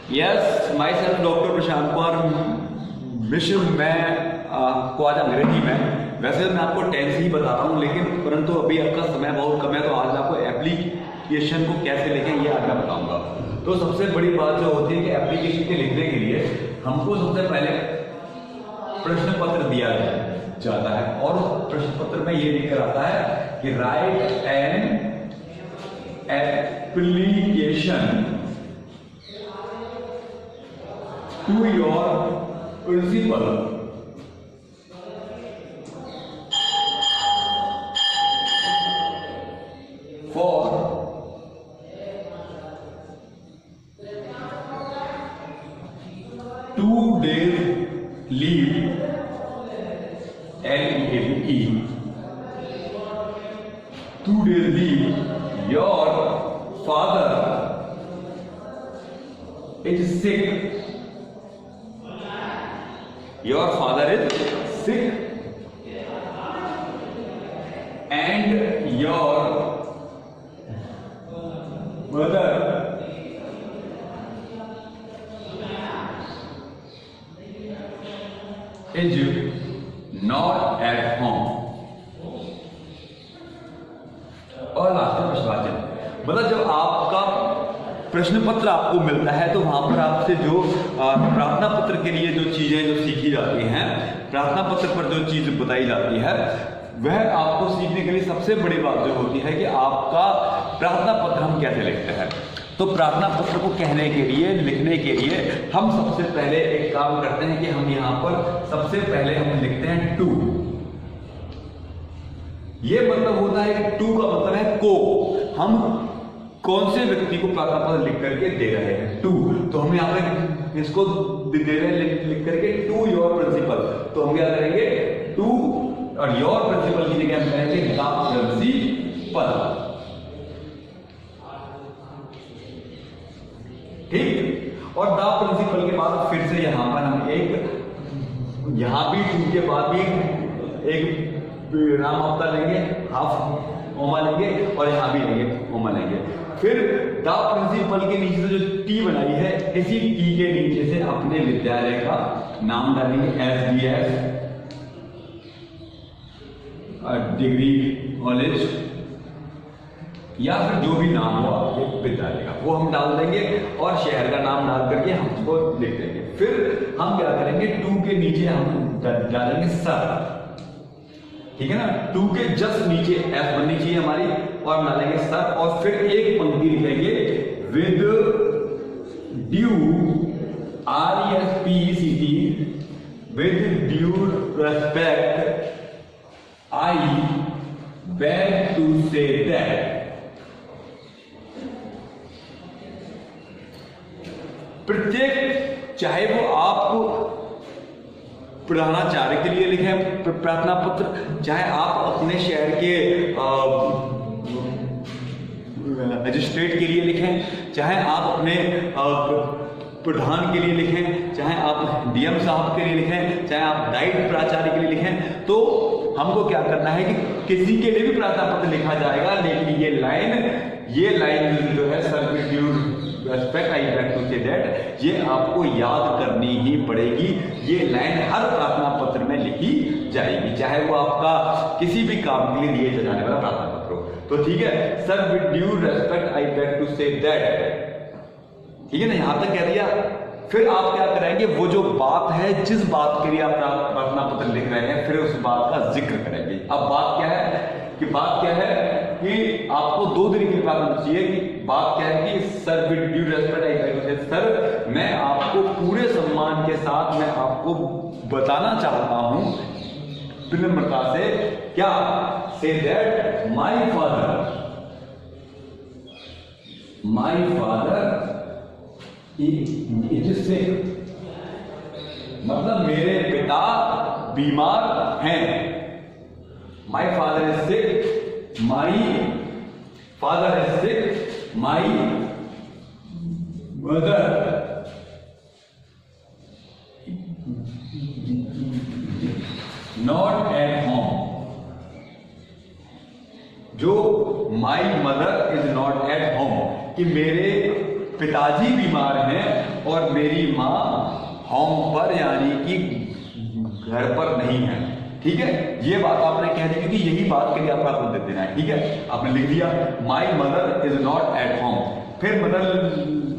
Yes, my self doctor Prashant Kumar Mishra. मैं को आज अंग्रेजी में, वैसे मैं आपको टेंस ही बता रहा हूँ, लेकिन परंतु अभी आपका समय बहुत कम है, तो आज आपको एप्लीकेशन को कैसे लिखें ये आज मैं बताऊंगा। तो सबसे बड़ी बात जो होती है कि एप्लीकेशन के लिखने के लिए हमको सबसे पहले प्रश्न पत्र दिया जाता है, और प्रश्न पत्र में ये लिखा आता है कि right an application to your principal for 2 days leave, LEAVE, 2 days leave. Your father is sick. Your father is sick and your mother is not at home. और लास्ट में प्रश्नवाचन, मतलब जब आपका प्रश्न पत्र आपको मिलता है तो वहां पर आपसे जो प्रार्थना पत्र के लिए जो चीजें जो सीखी जाती हैं, प्रार्थना पत्र पर जो चीज बताई जाती है, वह आपको सीखने के लिए सबसे बड़ी बात जो होती है कि आपका प्रार्थना पत्र हम कैसे लिखते हैं। तो प्रार्थना पत्र को कहने के लिए, लिखने के लिए हम सबसे पहले एक काम करते हैं कि हम यहाँ पर सबसे पहले हम लिखते हैं टू। ये मतलब होता है, टू का मतलब है को, हम कौन से व्यक्ति को प्रार्थना पत्र लिख करके दे रहे हैं, टू। तो हम यहाँ पे इसको दे रहे हैं लिख करके टू योर प्रिंसिपल, तो हम क्या करेंगे, टू और योर प्रिंसिपल की जगह हम करेंगे द प्रिंसिपल। ठीक, और द प्रिंसिपल के बाद फिर से यहां पर हम एक, यहां भी टू के बाद भी एक विराम आपका लेंगे, हाफ ओमा लेंगे, और यहां भी लेंगे ओमा लेंगे। फिर द प्रिंसिपल के नीचे से जो टी बनाई है, इसी टी के नीचे से अपने विद्यालय का नाम डालेंगे, SDS डिग्री कॉलेज, या फिर जो भी नाम हो आपके विद्यालय का वो हम डाल देंगे, और शहर का नाम डाल करके हम उसको लिख देंगे। फिर हम क्या करेंगे, टू के नीचे हम डालेंगे सर, ठीक है ना, टू के जस्ट नीचे एस बननी चाहिए हमारी, और डालेंगे सर, और फिर एक पंक्ति लिखेंगे with due RESPECT, with due respect I beg to say that. प्रत्येक, चाहे वो आप प्रधानाचार्य के लिए लिखें प्रार्थना पत्र, चाहे आप अपने शहर के मजिस्ट्रेट के लिए लिखें, चाहे आप अपने प्रधान के लिए लिखें, चाहे आप DM साहब के लिए लिखें, चाहे आप डाइट प्राचार्य के लिए लिखें, तो हमको क्या करना है कि किसी के लिए भी प्रार्थना पत्र लिखा जाएगा, लेकिन ये लाइन जो है sir with due respect I beg to say that, ये आपको याद करनी ही पड़ेगी। ये लाइन हर प्रार्थना पत्र में लिखी जाएगी, चाहे वो आपका किसी भी काम के लिए दिए जाने वाला प्रार्थना पत्र हो। तो ठीक है, sir with due respect I beg to say that, ठीक है ना, यहां तक कह दिया। फिर आप क्या करेंगे, वो जो बात है, जिस बात के लिए आप प्रार्थना पत्र लिख रहे हैं, फिर उस बात का जिक्र करेंगे। अब बात क्या है कि आपको 2 दिन की प्रार्थना चाहिए कि बात क्या है कि sir with due respect I beg to say, sir मैं आपको पूरे सम्मान के साथ मैं आपको बताना चाहता हूं विनम्रता से, क्या, say that my father is sick, मतलब मेरे पिता बीमार हैं। My father is sick, my mother not at home, जो my mother is not at home, कि मेरे पिताजी बीमार हैं और मेरी माँ होम पर यानी कि घर पर नहीं है। ठीक है, ये बात आपने कह दी क्योंकि यही बात के लिए आपका उत्तर देना है। ठीक है, आपने लिख दिया माई mother is not at home. फिर मदर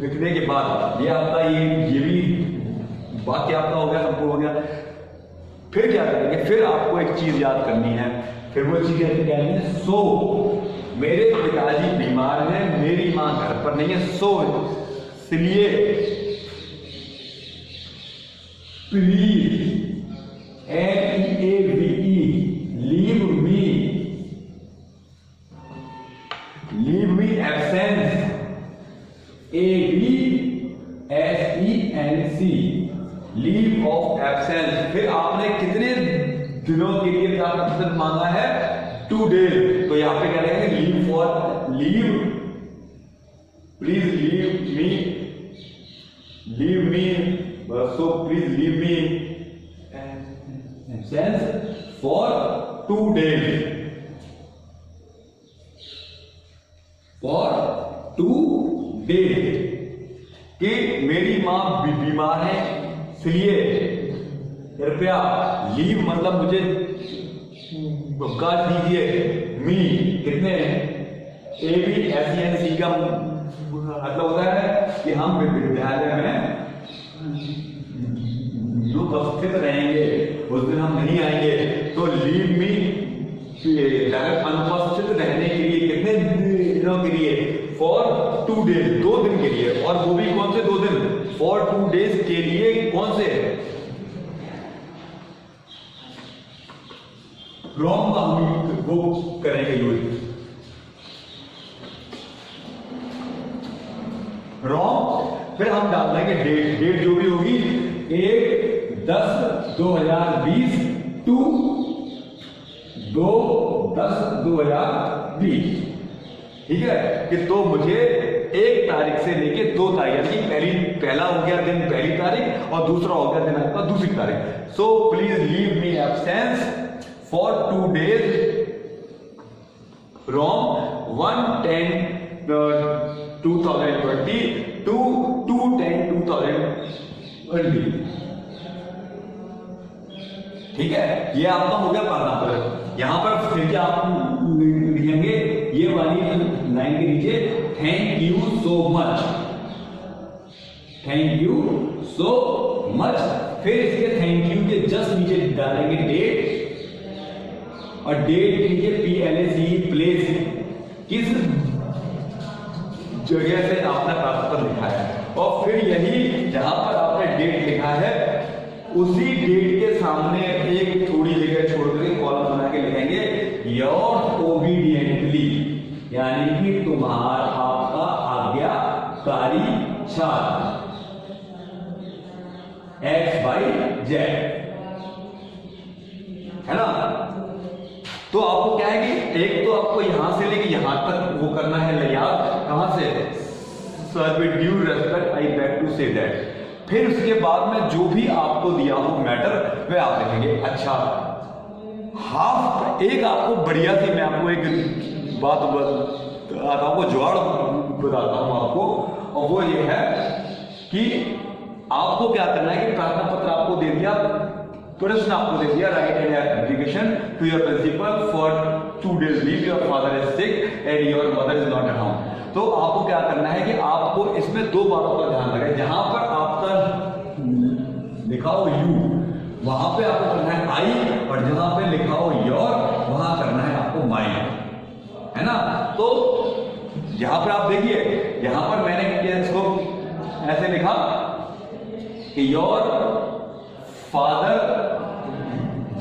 लिखने के बाद ये आपका ये भी वाक्य आपका हो गया, संपूर्ण हो गया। फिर क्या करेंगे, फिर आपको एक चीज याद करनी है। फिर वो चीज क्या है, सो मेरे पिताजी बीमार हैं, मेरी माँ घर पर नहीं है, सो इसलिए please LEAVE leave me absence ABSENC leave of absence. फिर आपने कितने दिनों के लिए आपका मांगा है, 2 days। तो यहां पे क्या रहेगा, leave for leave, please leave me so please leave me absence for 2 days, for 2 days कि मेरी माँ बीमार है, इसलिए कृपया लीव मतलब मुझे अवकाश दीजिए। मी कितने ABSENC का मतलब होता है कि हम विद्यालय में जो उपस्थित रहेंगे उस दिन हम नहीं आएंगे। तो लीव मी अनुपस्थित रहने के लिए कितने दिनों के लिए, फॉर 2 days 2 दिन के लिए। और वो भी कौन से 2 दिन, फॉर 2 days के लिए कौन से, फ्रॉम का हम वो करेंगे यूज फ्रॉम। फिर हम डाल देंगे डेट जो भी होगी 1/10/2020 टू 2/10/2020। ठीक है, कि तो मुझे 1 तारीख से लेके 2 तारीख यानी पहला हो गया दिन पहली तारीख और दूसरा हो गया दिन आपका दूसरी तारीख। So please leave me absence for 2 days from 1/10/2020 to 2/10/2020। ठीक है, ये आपका हो गया पहला पद। यहां पर फिर क्या आप लिखेंगे, ये वाली लाइन के नीचे thank you so much, thank you so much. फिर इसके थैंक यू के जस्ट नीचे डालेंगे डेट, और डेट के नीचे PLACE प्लेस, किस जगह से आपने प्राप्त पत्र लिखा है। और फिर यही जहां पर आपने डेट लिखा है उसी डेट के सामने एक थोड़ी जगह छोड़ करके कॉलम बना के लिखेंगे योर ओबीडियंटली, यानी कि तुम्हारा आपका आज्ञाकारी छात्र XYZ, है ना। तो आपको क्या है कि एक तो आपको यहां से लेके यहां तक वो करना है याद, कहां से, sir with due respect I beg to say that. फिर उसके बाद में जो भी आपको दिया हो मैटर वह आप लिखेंगे। अच्छा, हाफ एक आपको बढ़िया सी मैं आपको एक बात बताता हूँ, जुगाड़ बताता हूँ आपको, और वो ये है कि आपको क्या करना है कि प्रार्थना पत्र आपको दे दिया, प्रश्न आपको दे दिया, write an application to your principal for 2 days leave, your father is sick and your mother is not at home. तो आपको क्या करना है कि आपको इसमें 2 बातों का ध्यान रखें। जहां पर आपका लिखा हो यू वहां पे आपको करना है आई, और जहां पे लिखा हो योर वहां करना है आपको माई, है ना। तो यहां पर आप देखिए, यहां पर मैंने इसको ऐसे लिखा कि योर फादर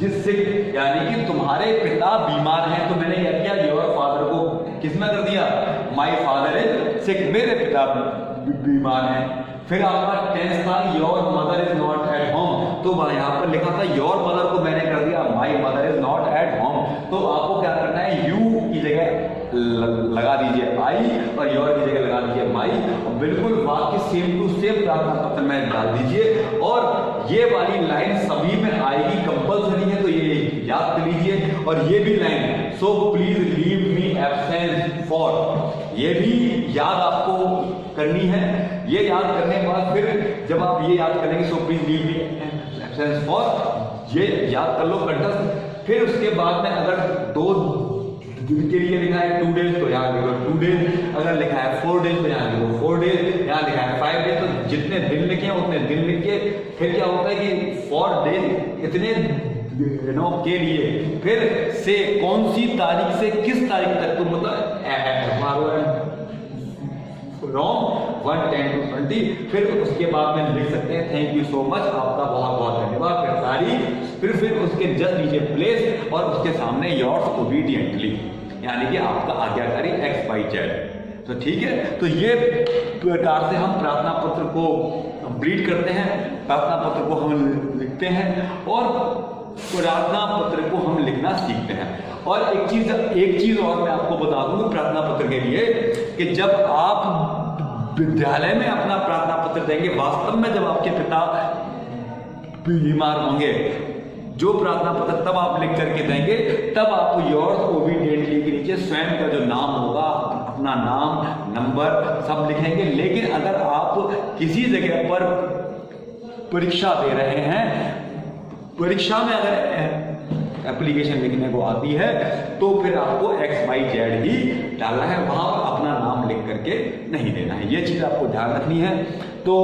जिससे, यानी कि तुम्हारे पिता बीमार हैं। तो मैंने क्या किया, योर फादर को किसमें कर दिया, माई फादर इज सिक, मेरे पिता बीमार हैं। फिर आपका टेंस था your mother is not at home, तो यहां पर लिखा था योर मदर को मैंने कर दिया माई mother is not at home. तो आपको क्या करना है, यू की जगह लगा दीजिए आई और योर की जगह लगा दीजिए माई, और बिल्कुल वाक्य सेम टू सेम प्रार्थना पत्र में डाल दीजिए। और ये वाली लाइन सभी में आएगी, कंपल्सरी है, तो ये याद कर लीजिए। और ये भी line, so please leave me absence for, ये भी याद आपको करनी है। ये याद करने के बाद फिर जब आप ये याद करेंगे, सो please leave me absence for, ये याद कर लो कंठस्थ। फिर उसके बाद में अगर 2 दिन के लिए लिखा है 2 डेज तो यहाँ लिखो 2 डेज, अगर लिखा है 4 डेज तो यहाँ लिखो 4 डेज, यहाँ लिखा है 5 डेज तो जितने दिन लिखे उतने दिन लिखिए। फिर क्या होता है कि 4 डेज इतने दिनों के लिए, फिर से कौन सी तारीख से किस तारीख तक, तो मतलब फ्रॉम 1 10 to 20। फिर उसके बाद में लिख सकते हैं थैंक यू सो मच, आपका बहुत बहुत धन्यवाद, फिर तारीख, फिर उसके जस्ट नीचे प्लेस और उसके सामने योर्स ओबीडियंटली, यानी कि आपका आज्ञाकारी XYZ। तो ठीक है, तो ये प्रकार से हम प्रार्थना पत्र को कंप्लीट करते हैं, प्रार्थना पत्र को हम लिखते हैं और प्रार्थना पत्र को हम लिखना सीखते हैं। और एक चीज और मैं आपको बता दूं प्रार्थना पत्र के लिए, कि जब आप विद्यालय में अपना प्रार्थना पत्र देंगे, वास्तव में जब आपके पिता बीमार होंगे, जो प्रार्थना पत्र तब आप लिख करके देंगे, तब आप योर्स ओबीडियंटली के नीचे स्वयं का जो नाम होगा, अपना नाम, नंबर सब लिखेंगे। लेकिन अगर आप किसी जगह पर परीक्षा दे रहे हैं, परीक्षा में अगर एप्लीकेशन लिखने को आती है, तो फिर आपको XYZ ही डालना है, वहां पर अपना नाम लिख करके नहीं देना है। ये चीज आपको ध्यान रखनी है। तो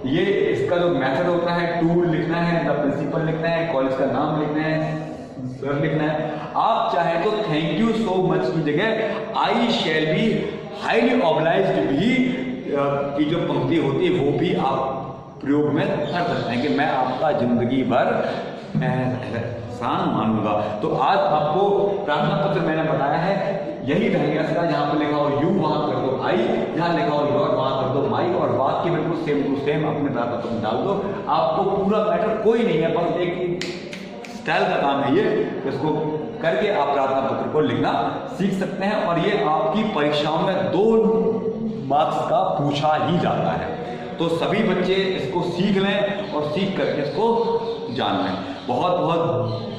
ये इसका जो मेथड होता है, टूल लिखना है, द प्रिंसिपल लिखना है, कॉलेज का नाम लिखना है, सर लिखना है। आप चाहे तो थैंक यू सो मच की जगह आई शैल बी हाईली ऑब्लाइज्ड भी की जो पंक्ति होती है वो भी आप प्रयोग में कर सकते हैं कि मैं आपका जिंदगी भर एहसान मानूंगा। तो आज आपको प्रार्थना पत्र मैंने बताया है, यही रहेगा इसका, जहां पर लिखा हो यू वहां कर दो आई, जहां लिखा हो योर वहां कर दो माई, और वाक्य बिल्कुल सेम टू सेम अपने प्रार्थना पत्र में डाल दो। आपको पूरा मैटर कोई नहीं है, बस एक स्टाइल का काम है ये, इसको करके आप प्रार्थना पत्र को लिखना सीख सकते हैं। और ये आपकी परीक्षाओं में 2 मार्क्स का पूछा ही जाता है। तो सभी बच्चे इसको सीख लें और सीख करके इसको जान लें। बहुत बहुत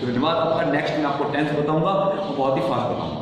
धन्यवाद आपका। नेक्स्ट मैं आपको टेंस बताऊंगा और बहुत ही फास्ट बताऊंगा।